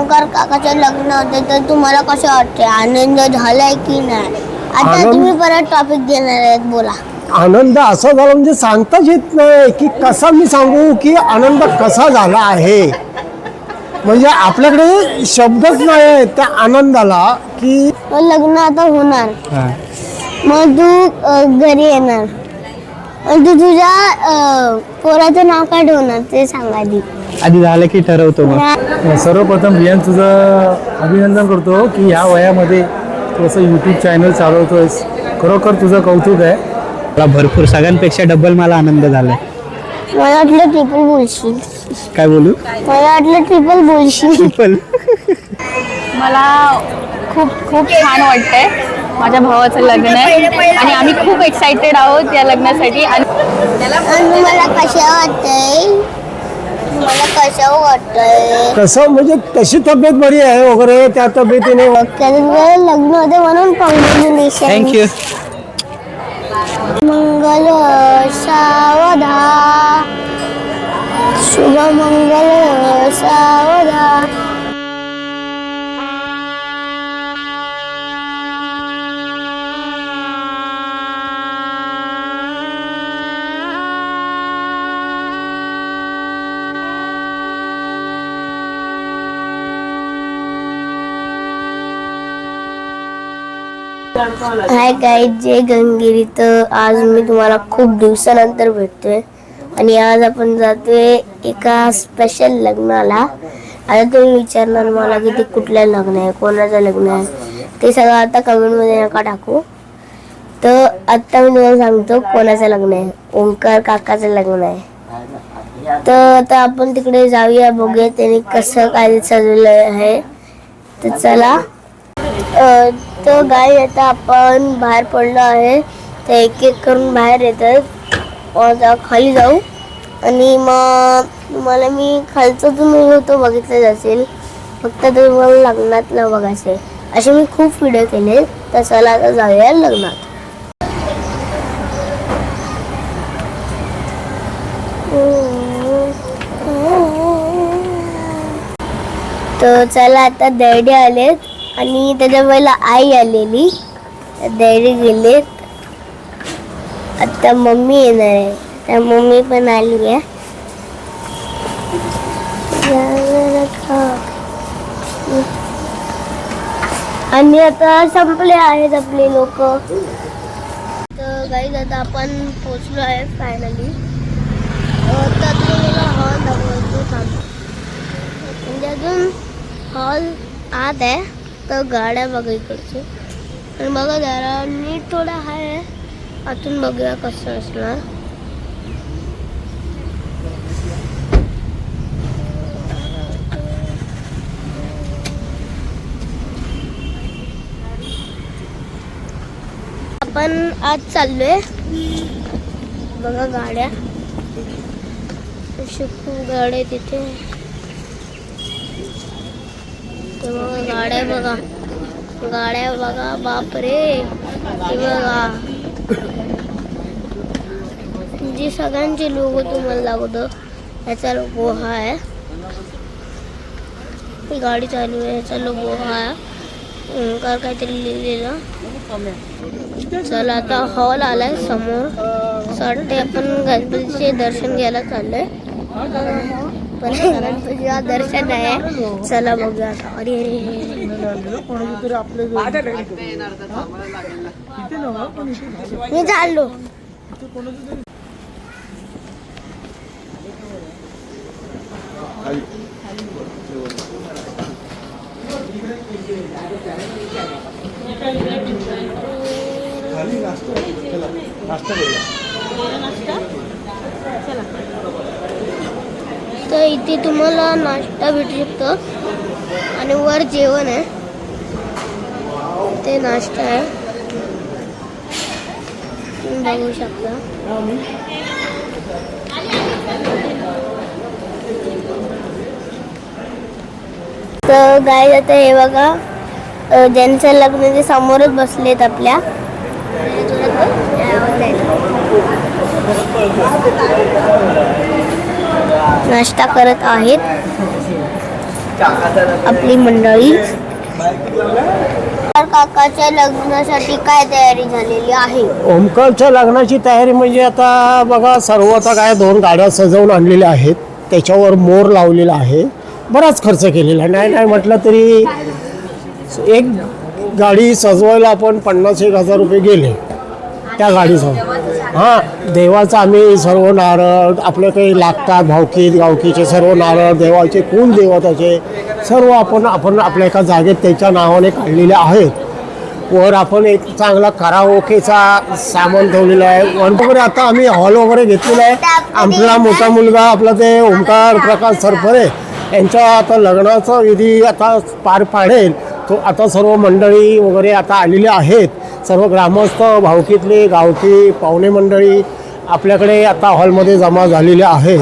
ओंकार काकाचं लग्न होते तर तुम्हाला कसं वाटते? आनंद झालाय की नाही? आता तुम्ही परत टॉपिक घेणार आहेत, बोला. आनंद असा झाला म्हणजे सांगताच येत नाही की कसा मी सांगू की आनंद कसा झाला आहे. म्हणजे आपल्याकडे शब्दच नाही आहे त्या आनंदाला की लग्न आता होणार, मग तू घरी येणार, तू तुझ्या पोराचं नाव काय ठेवणार ते सांग आधी. आधी झालं की ठरवतो. मग सर्वप्रथम रियान तुझं अभिनंदन करतो की ह्या वयामध्ये तू असं यूट्यूब चॅनल चालवतोयस. खरोखर तुझं कौतुक आहे. मला भरपूर सगळ्यांपेक्षा डबल मला आनंद झालाय. मला वाटलं ट्रिपल बोलशील. काय बोलू? मला वाटलं ट्रिपल बोलशील. ट्रिपल. मला खूप खूप छान वाटतंय. माझ्या भावाचं लग्न आहे आणि आम्ही खूप एक्साइटेड आहोत या लग्नासाठी. आणि मला कशा वाटतंय? मला कशा वाटतंय? कसं म्हणजे तशी तब्येत बरी आहे वगैरे त्या तब्येतीने लग्न होते म्हणून कॉंग्रॅच्युलेशन. थँक्यू. मंगल सावधा, शुभ मंगल सावधा. हाय गाईज, जय गंगगिरी. तर आज मी तुम्हाला खूप दिवसानंतर भेटतोय आणि आज आपण जातोय एका स्पेशल लग्नाला. आता तुम्ही विचारणार मला की ते कुठलं लग्न आहे, कोणाचं लग्न आहे, ते सगळं आता कमेंटमध्ये नका टाकू. तर आत्ता मी तुम्हाला सांगतो कोणाचं लग्न आहे. ओंकार काकाचं लग्न आहे. तर आता आपण तिकडे जाऊया, बघूया त्याने कसं काय सजवलं आहे. तर चला. तर गाई आता आपण बाहेर पडलो आहे. तर एक एक करून बाहेर येतात. खाली जाऊ आणि मग तुम्हाला मी खालचं तुम्ही होतो बघितलं असेल, फक्त तुम्हाला लग्नातलं बघायचं आहे. असे मी खूप व्हिडिओ केले. तर चला आता जाऊया लग्नात. तर चला, आता डॅडी आलेत आणि त्याच्या पहिला आई आलेली. डॅडी गेलेत. आता मम्मी येणार आहे. त्या मम्मी पण आली आहे. आणि आता संपले आहेत आपले लोक. तर गाईज आता आपण पोचलो आहे फायनली. तर तुम्हाला हॉल दाखवतो म्हणजे अजून हॉल आत आहे. तर गाड्या बघा इकडचे आणि बघा जरा नीट थोडा आहे. आतून बघूया कसं असणार. आपण आज चाललोय. बघा गाड्या, खूप गाड्या तिथे. गाड्या बघा, गाड्या बघा, बापरे. बघा जी सगळ्यांचे लोगो तुम्हाला दाखवतो. ह्याचा लोगो हा आहे. ही गाडी चालू आहे, ह्याचा लोगो हा आहे. ओंकार काहीतरी लिहिलेलं. चला आता हॉल आलाय समोर. वाटते आपण गणपतीचे दर्शन घ्यायला चाललोय. पण गणपतीचं दर्शन आहे. चला बघूया आता. अरे मी चाललो. तर इथे तुम्हाला नाश्ता भेटू शकतो आणि वर जेवण आहे. ते नाश्ता आहे, तुम्ही बघू शकता. तर गाईज आता हे बघा, ज्यांचं लग्न ते समोरच बसलेत आपल्या. नाश्ता करत आहेत. आपली मंडळी काकाच्या लग्नासाठी काय तयारी झालेली आहे? ओमकारच्या लग्नाची तयारी म्हणजे आता बघा, सर्व आता काय 2 गाड्या सजवून आणलेल्या आहेत, त्याच्यावर मोर लावलेला आहे, बराच खर्च केलेला आहे. नाही म्हटलं तरी एक गाडी सजवायला आपण 50,000-1,000 रुपये गेले त्या गाडीसह. हां, देवाचं आम्ही सर्व नारळ आपल्या काही लागतात, भावकीत गावकीचे सर्व नारळ, देवाचे कुल देवताचे सर्व आपण आपल्या एका जागेत त्याच्या नावाने काढलेले आहेत. वर आपण एक चांगला कराओकेचा सामान ठेवलेला आहे. वगैरे आता आम्ही हॉल वगैरे घेतलेला आहे. आपला मोठा मुलगा आपला ते ओमकार प्रकाश सरफरे यांच्या आता लग्नाचा विधी आता पार पाडेल तो. आता सर्व मंडळी वगैरे आता आलेले आहेत, सर्व ग्रामस्थ भावकीतले गावकी पाहुणे मंडळी आपल्याकडे आता हॉलमध्ये जमा झालेले आहेत.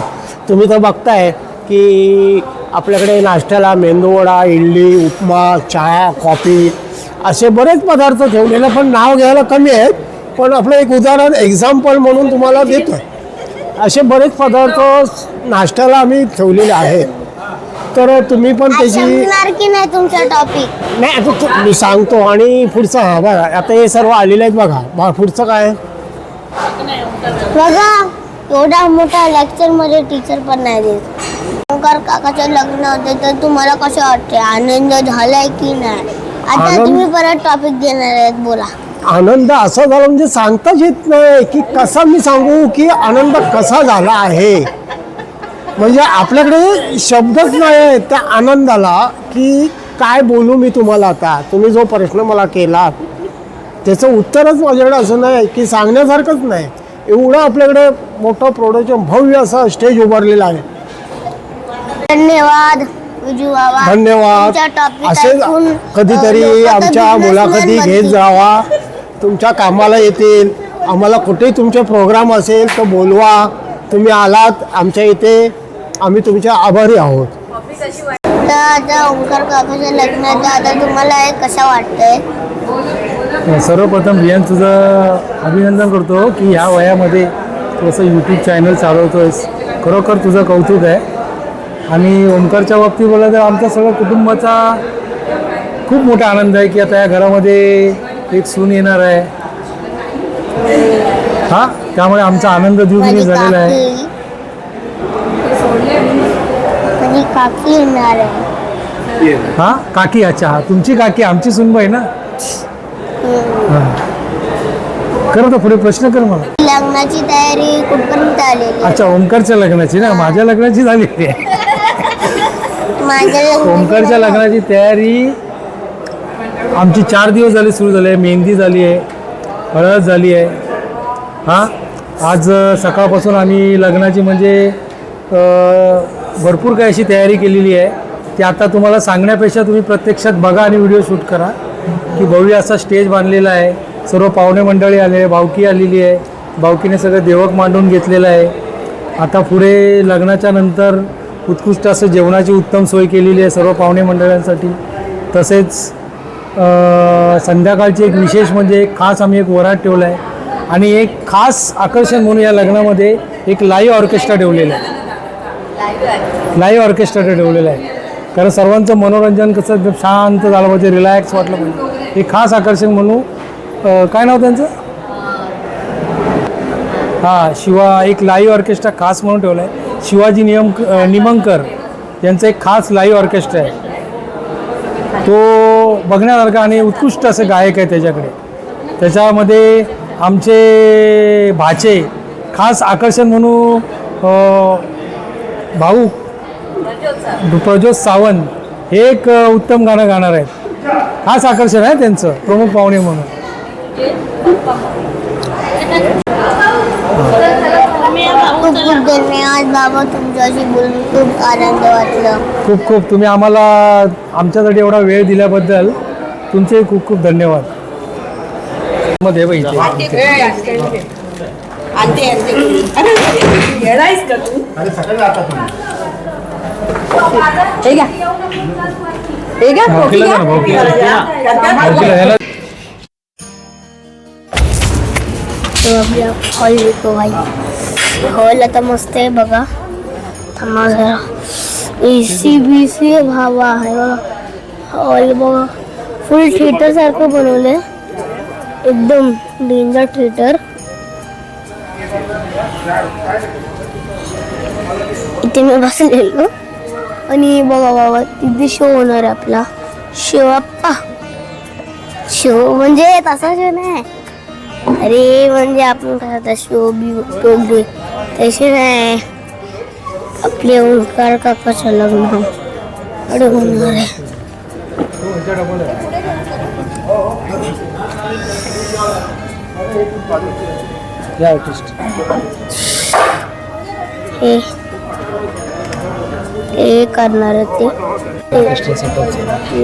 तुम्ही तर बघताय की आपल्याकडे नाश्त्याला मेंदूवडा, इडली, उपमा, चहा, कॉफी असे बरेच पदार्थ ठेवलेले, पण नाव घ्यायला कमी आहेत, पण आपलं एक उदाहरण एक्झाम्पल म्हणून तुम्हाला देतो आहे. असे बरेच पदार्थ नाश्त्याला आम्ही ठेवलेले आहेत. तर तुम्ही पण त्याची की नाही तुमचा टॉपिक? नाही, आता मी सांगतो आणि पुढचं. हा बघा, आता हे सर्व आलेले आहेत बघा. पुढचं काय बघा, एवढा मोठा लेक्चर मध्ये टीचर पण नाही देत. ओंकार काकाचं लग्न होते तर तुम्हाला कसं वाटते? आनंद झालाय की नाही? आता आनंद- तुम्ही परत टॉपिक देणार आहेत, बोला. आनंद असा झाला म्हणजे सांगताच येत नाही की कसा मी सांगू की आनंद कसा झाला आहे. म्हणजे आपल्याकडे शब्दच नाही आहे त्या आनंदाला की काय बोलू मी तुम्हाला. आता तुम्ही जो प्रश्न मला केला त्याचं उत्तरच माझ्याकडे असं नाही की सांगण्यासारखंच नाही. एवढं आपल्याकडे मोठं प्रोडक्शन भव्य असं स्टेज उभारलेलं आहे. धन्यवाद विजू बाबा. धन्यवाद. तुमच्या topic असे ऐकून, कधीतरी लोकं तर आमच्या businessman मुलाखती घेत बनतील. जावा, तुमच्या कामाला येतील. आम्हाला कुठेही तुमचे प्रोग्राम असेल तर बोलवा. तुम्ही आलात आमच्या इथे, आम्ही तुमचे आभारी आहोत. तर आता ओंकार काकाच्या लग्नात आता तुम्हाला हे कसं वाटतंय? सर्वप्रथम रियान तुझं अभिनंदन करतो की ह्या वयामध्ये तू असं यूट्यूब चॅनल चालवतोयस. खरोखर तुझं कौतुक आहे. आणि ओमकारच्या बाबतीत बोललं तर आमच्या सगळ्या कुटुंबाचा खूप मोठा आनंद आहे की आता या घरामध्ये एक सून येणार आहे. हां, त्यामुळे आमचा आनंद द्विगुणित झालेला आहे. माझी काकी येणार आहे. हां, काकी. अच्छा, हा तुमची काकी, आमची सुनबाई ना. हां, कर तर पुढे प्रश्न कर मला. लग्नाची तयारी कुठपर्यंत आलेली? अच्छा, ओमकारच्या लग्नाची ना. माझ्या लग्नाची झालेली आहे. माझ्या ओमकारच्या लग्नाची तयारी आमची 4 दिवस झाले सुरू झाली आहे. मेहंदी झाली आहे, हळद झाली आहे. हां, आज सकाळपासून आम्ही लग्नाची म्हणजे भरपूर काही अशी तयारी केलेली आहे. ती आता तुम्हाला सांगण्यापेक्षा तुम्ही प्रत्यक्षात बघा आणि व्हिडिओ शूट करा की भव्य असा स्टेज बांधलेला आहे. सर्व पाहुणे मंडळी आले आहे, भावकी आलेली आहे. भावकीने सगळं देवक मांडून घेतलेलं आहे. आता पुढे लग्नाच्या नंतर उत्कृष्ट असं जेवणाची उत्तम सोय केलेली आहे सर्व पाहुणे मंडळांसाठी. तसेच संध्याकाळची एक विशेष म्हणजे एक खास आम्ही एक वरात ठेवला आहे. आणि एक खास आकर्षण म्हणून या लग्नामध्ये एक लाईव्ह ऑर्केस्ट्रा ठेवलेला आहे. लाईव्ह ऑर्केस्ट्रा ठेवलेला आहे कारण सर्वांचं मनोरंजन कसं एकदम शांत झालं पाहिजे, रिलॅक्स वाटलं पाहिजे. एक खास आकर्षण म्हणून काय नाव त्यांचं? हां, एक लाईव्ह ऑर्केस्ट्रा खास म्हणून ठेवला आहे. शिवाजी निमंकर यांचं एक खास लाईव्ह ऑर्केस्ट्रा आहे. तो बघण्यासारखा आणि उत्कृष्ट असे गायक आहे त्याच्याकडे. त्याच्यामध्ये आमचे भाचे खास आकर्षण म्हणून भाऊ प्रज्योत सावंत हे एक उत्तम गाणं गाणार आहेत. खास आकर्षण आहे त्यांचं, प्रमुख पाहुणे म्हणून. खूप खूप धन्यवाद बाबा, तुमच्याशी बोलून खूप आनंद वाटलं. खूप खूप तुम्ही आम्हाला आमच्यासाठी एवढा वेळ दिल्याबद्दल तुमचे खूप खूप धन्यवाद. मध्ये बाई हॉल येतो भाई. हॉल आता मस्त आहे बघा. थांबा जरा. AC BC हवा आहे बघा. और बघा फुल थिएटर सारखं बनवलंय, एकदम डेंजर थिएटर. इथे मी बसलेलो आणि बघा बाबा तिथे शो होणार आहे आपला शिवप्पा शो. म्हणजे तसा शो नाही, अरे म्हणजे आपण काय आता शो बी बघतोय तसे नाही. आपले ओंकार काकाचं लग्न होणार आहे. हे करणार आहे ते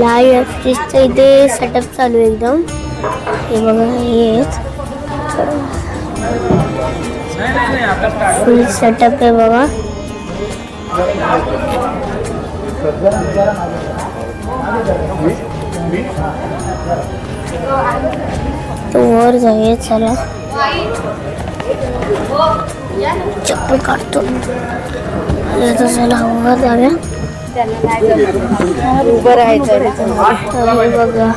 लाईव्ह आर्टिस्टचं इथे सेटअप चालू आहे एकदम. हे बघा हे फुल सेटअप आहे बघा. तो वर जाऊया चला. चप्पल काढतो चला वर जाऊया. उभं राहायचं बघा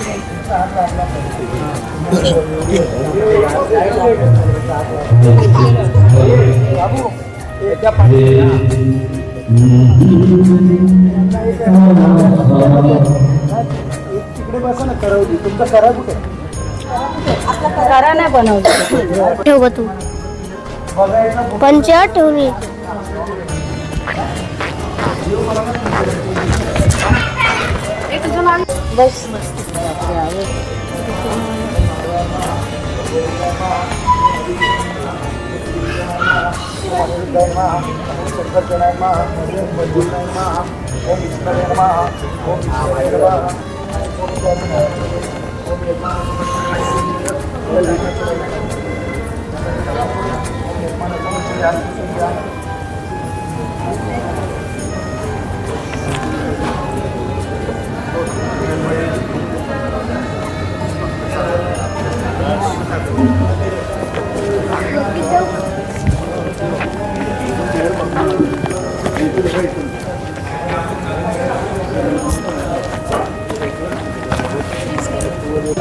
करा नाही बनवलं. ठेव तू पंच ठेवून बस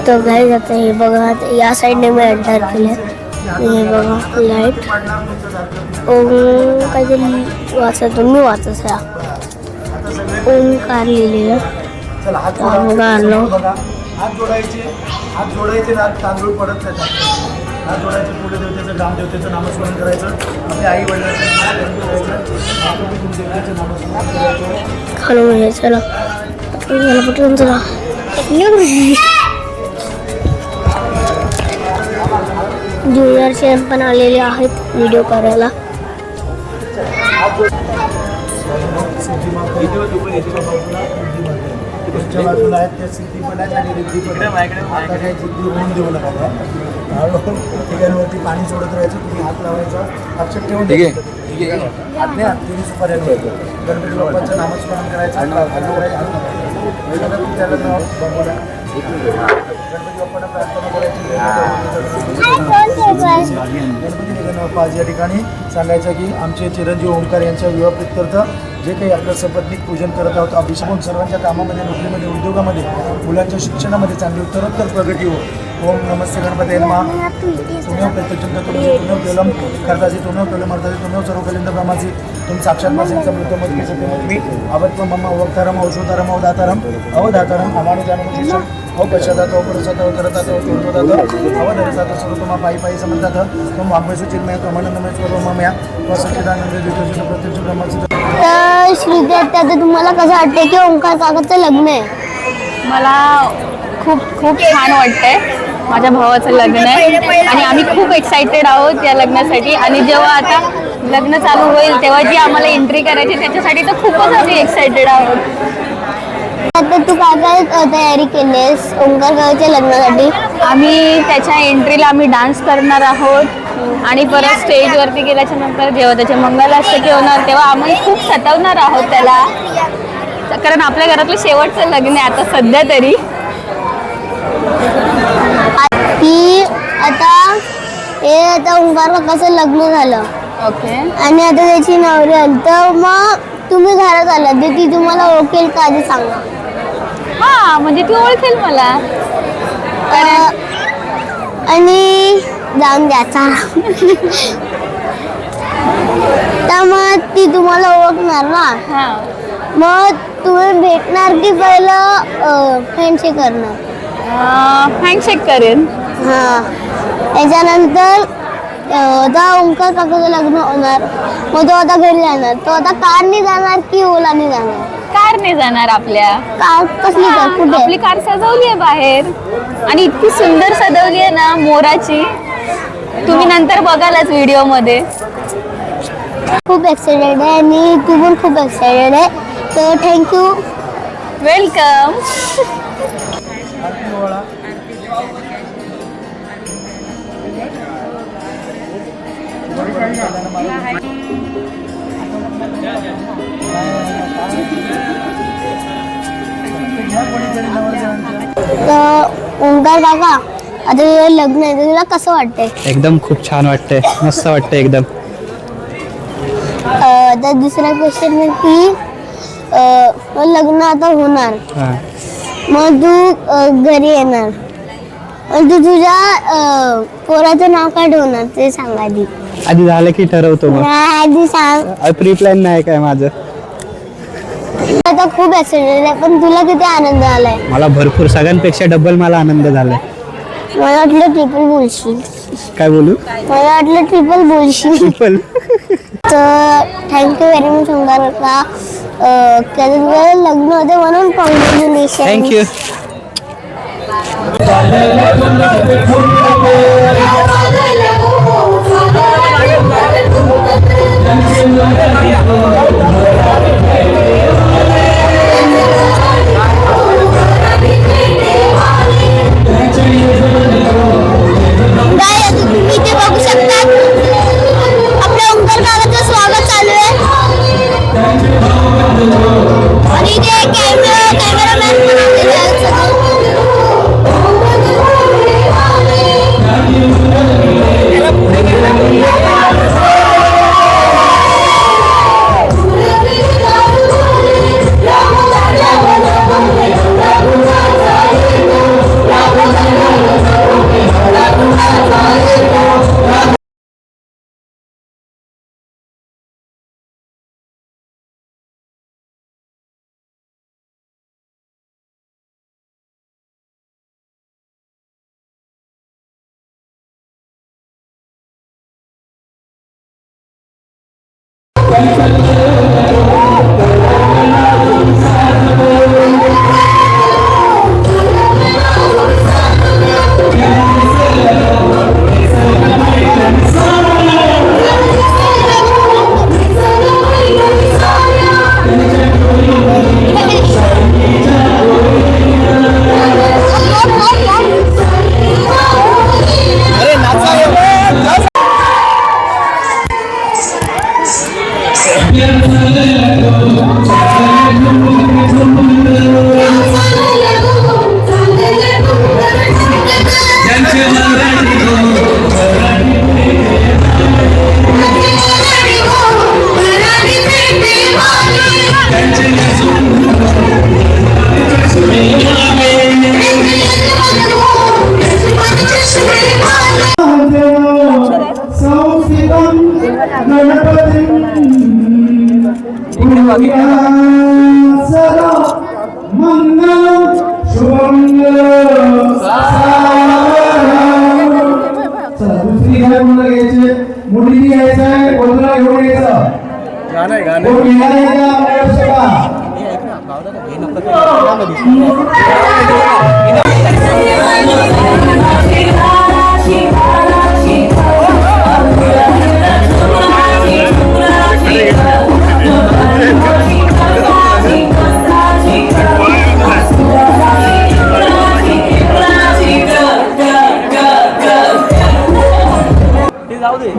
तो घरी जातं. हे बघा या साईडने मी एंटर केलं. हे बघा लाईट ओम काहीतरी वाचतो मी वाचत ओंकार लिहिलेलं. हात जोडायचे ना तांदूळ पडत नाही. हात जोडायचे पुढे देवतेचं ग्रामदेवतेचं नामस्मरण करायचं. आपल्या आई वडिलांचं नामस्मरण करायचं. खालून चला पटकन चला. ज्युनियर चॅम्प पण आलेले आहेत व्हिडिओ करायला. तुमच्या बाजूला आहेत त्या सिद्धी पण आहेत आणि रिद्धी पण आता काही जिद्दी होऊन देऊ नका. हळूहळू ठिकाणवरती पाणी सोडत राहायचं. तुम्ही हात लावायचा अक्षर ठेवून द्यायचं. तिन्ही सुपाऱ्यांवर गणपती बाप्पाचं नामस्मरण करायचं. त्याला नाव बाबूला गणपती बाप्पांना प्रार्थना करायची. गणपती निघणं बाप्पा आज या ठिकाणी सांगायचं की आमचे चिरंजीव ओंकार यांच्या विवाह प्रित्यर्थ जे काही आपलं सपत्नीक पूजन करत आहोत. अभिषेक सर्वांच्या कामामध्ये नोकरीमध्ये उद्योगामध्ये मुलांच्या शिक्षणामध्ये चांगली उत्तरोत्तर प्रगती हो. ओम नमस्ते गणपती नमः. तुम्ही प्रत्यक्षात तुम्ही केलम करताची तुम्ही केलम अर्थाची तुम्ही सर्व कलिंद ब्रह्माची तुम्ही साक्षात मासिकचा मृत्यूमध्ये सत्यमूर्ती अवत्व मम्मा अवतारम औषधारम अवधातारम अवधातारम अमानु जानम शिष्यम अवपश्चात अवपरसात अवतरतात अवतोदात अवधरसात सर्वतमा पायी पायी समजतात. तुम वाग्मयसु चिन्मय क्रमानंदमय स्वरूपमया सच्चिदानंद द्वितीय प्रत्यक्ष ब्रह्माची. तर श्रीदेव आता तुम्हाला कसं वाटतंय की ओंकार काकाचं लग्न आहे? मला खूप खूप छान वाटतंय. माझ्या भावाचं लग्न आहे आणि आम्ही खूप एक्सायटेड आहोत या लग्नासाठी. आणि जेव्हा आता लग्न चालू होईल तेव्हा जी आम्हाला एंट्री करायची त्याच्यासाठी तर खूपच आम्ही एक्सायटेड आहोत. आता तू काय काय तयारी केलीस ओंकार काकाच्या लग्नासाठी? आम्ही त्याच्या एंट्रीला आम्ही डान्स करणार आहोत आणि परत स्टेजवरती गेल्याच्या नंतर जेव्हा त्याचे मंगलाष्टकी होणार तेव्हा आम्ही खूप सतवणार आहोत त्याला. कारण आपल्या घरातलं शेवटचं लग्न आहे आता सध्या तरी. की आता ओंकार काकाचं लग्न झालं ओके आणि आता त्याची नवरी आली तर मग तुम्ही घरात आलात तर ती तुम्हाला ओळखेल का आधी सांगा. हा म्हणजे ती ओळखेल मला. आणि जाऊन द्याचा तर मग ती तुम्हाला ओळखणार ना. हा मग तुम्ही भेटणार की पहिलं फ्रेंडशिप करणार. हँडशेक करेन. हां त्याच्यानंतर आता ओंकार काकाचं लग्न होणार मग तो आता घरी जाणार. तो आता कारने जाणार की ओलाने जाणार. कारने जाणार आपल्या. कार कसली कार आपली कुठे. कार सजवली आहे बाहेर आणि इतकी सुंदर सजवली आहे ना मोराची. तुम्ही नंतर बघालच व्हिडिओ मध्ये. खूप एक्सायटेड आहे आणि तू पण खूप एक्सायटेड आहे. तर थँक्यू. वेलकम. तर ओंकार काका आता तुझं लग्न आहे तर तुला कसं वाटतंय. एकदम खूप छान वाटतंय, मस्त वाटतंय एकदम. तर दुसरा क्वेश्चन आहे की लग्न आता होणार हा. मग तू घरी येणार मग तू तुझ्या पोराचं नाव काय ठेवणार ते सांग आधी. आधी झालं की ठरवतो मग. नाही, आधी सांग. प्री प्लॅन नाही काय माझं. आता खूप एक्साइटेड आहे पण तुला किती आनंद आलाय. मला भरपूर, सगळ्यांपेक्षा डबल मला आनंद झालाय. मला वाटलं ट्रिपल बोलशील. काय बोलू. मला वाटलं ट्रिपल बोलशील. ट्रिपल. तर थँक्यू व्हेरी मच ओंकार काका. त्याचं तुझं लग्न होते म्हणून कॉंग्रॅच्युलेशन. थँक्यू. तुम्ही इथे बघू शकता आपल्या ओंकार काकाचं स्वागत चालू आहे आणि इथे कॅमेरामॅन पण आलेले आहेत सगळे. मुली घ्यायचं आहे कोणला घेऊन यायचं गाणं आहे गाणं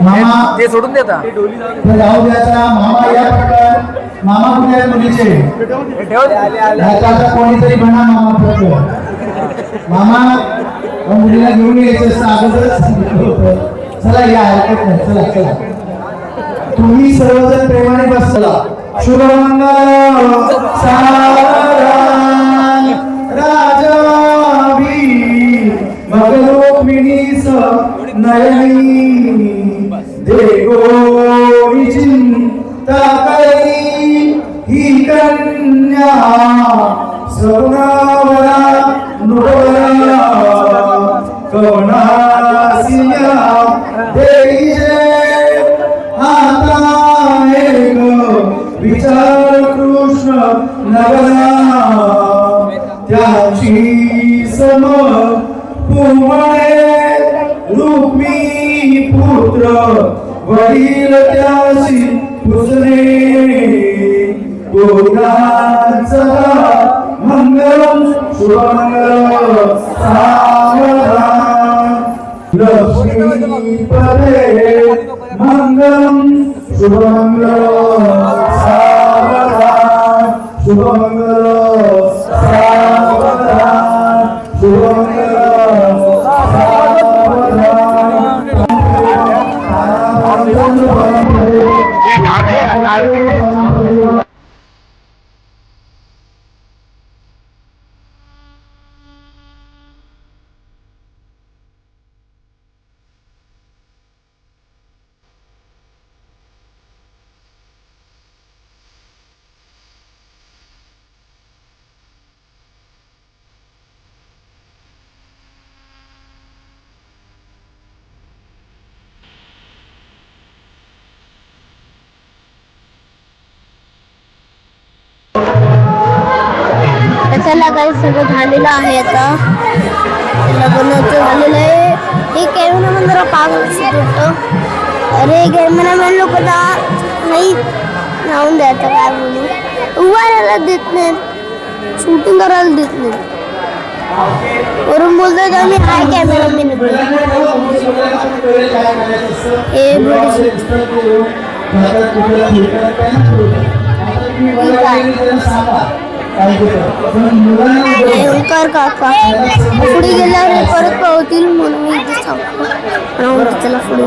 मामा ते सोडून देता जाऊ द्याचा मामा या पटकन मामा कुठे आहेत मुलीचे कोणीतरी म्हणा मामा फक्त मामा मुलीला घेऊन यायचं असतं अगोदरच सांगितलं होतं. चला या हरकत नाही चला चला तुम्ही सर्वजण प्रेमाने बस चला. शुभमंगल सारण राजाभी मगरुक्मिणीस नयनी देगोनी चिंता करी ही कन्या सवनावरा नुबरा कवनासिया देईजे आता एक विचार कृष्ण नगरा त्याची सम पुमळे रुक्मी पुत्र वडील त्याशी पुजणे गोविंदाचा मंगलम शुभमंगल सावधान लक्ष्मीपदे मंगलम शुभमंगल सावधान शुभमंगल सावधान शुभमंगल सावधान त्याला काही सगळं झालेलं आहे आता लग्नाचं झालेलं आहे. हे कॅमेरामॅन जरा पागल होतं. अरे कॅमेरामॅन लोक नाही राहून द्यायचं काय बोलू उभा राहायला देत नाहीत शूटिंग करायला देत नाही वरून बोलतोय आम्ही हाय कॅमेरामॅन हे ओंकार काका पुढे गेल्यावर परत पावतील म्हणून मी इथे सांगतो त्याला पुढे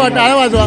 वाजवा टाळ्या वाजवा.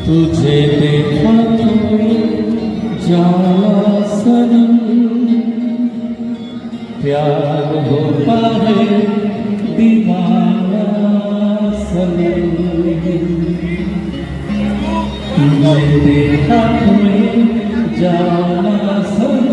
तुझे देखा तो जाना सनम, प्यार होता है दीवाना सनम। तुझे देखा तुम्हें जाना सनम।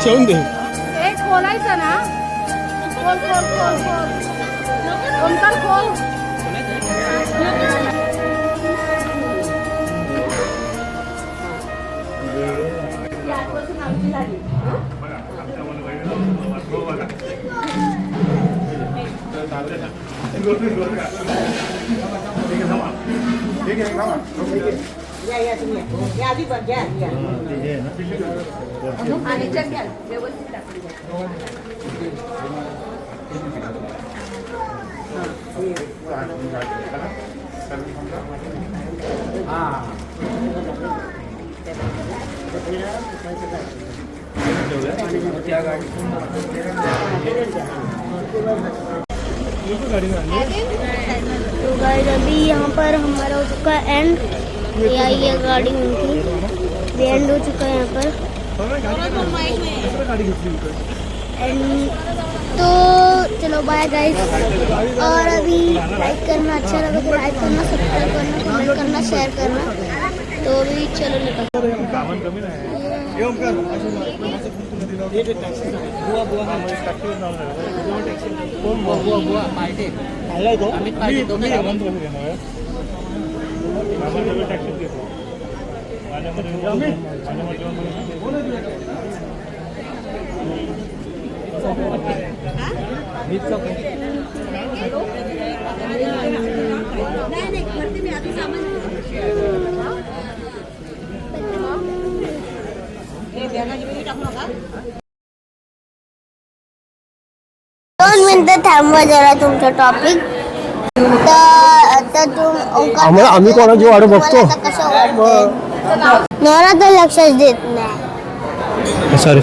ठेवून दे. खोलायचं ना खोल खोल खोल खोल ओंकार खोल तो गाइस अभी यहाँ पर हमारा हो चुका है एंड, ये आई है गाड़ी उनकी, एंड हो चुका है यहाँ पर एंड। तो चलो बाय गाइस, और अभी लाइक करना, अच्छा लगा तो लाइक करना, सब्सक्राइब करना, कमेंट करना, शेयर करना। तो अभी चलो निकल दोन मिनिटं थांबवा जरा तुमचं टॉपिक. तर आता आम्ही कोणाची वाट बघतो. कसं वाटतंय मला तर लक्षच देत नाही. सॉरी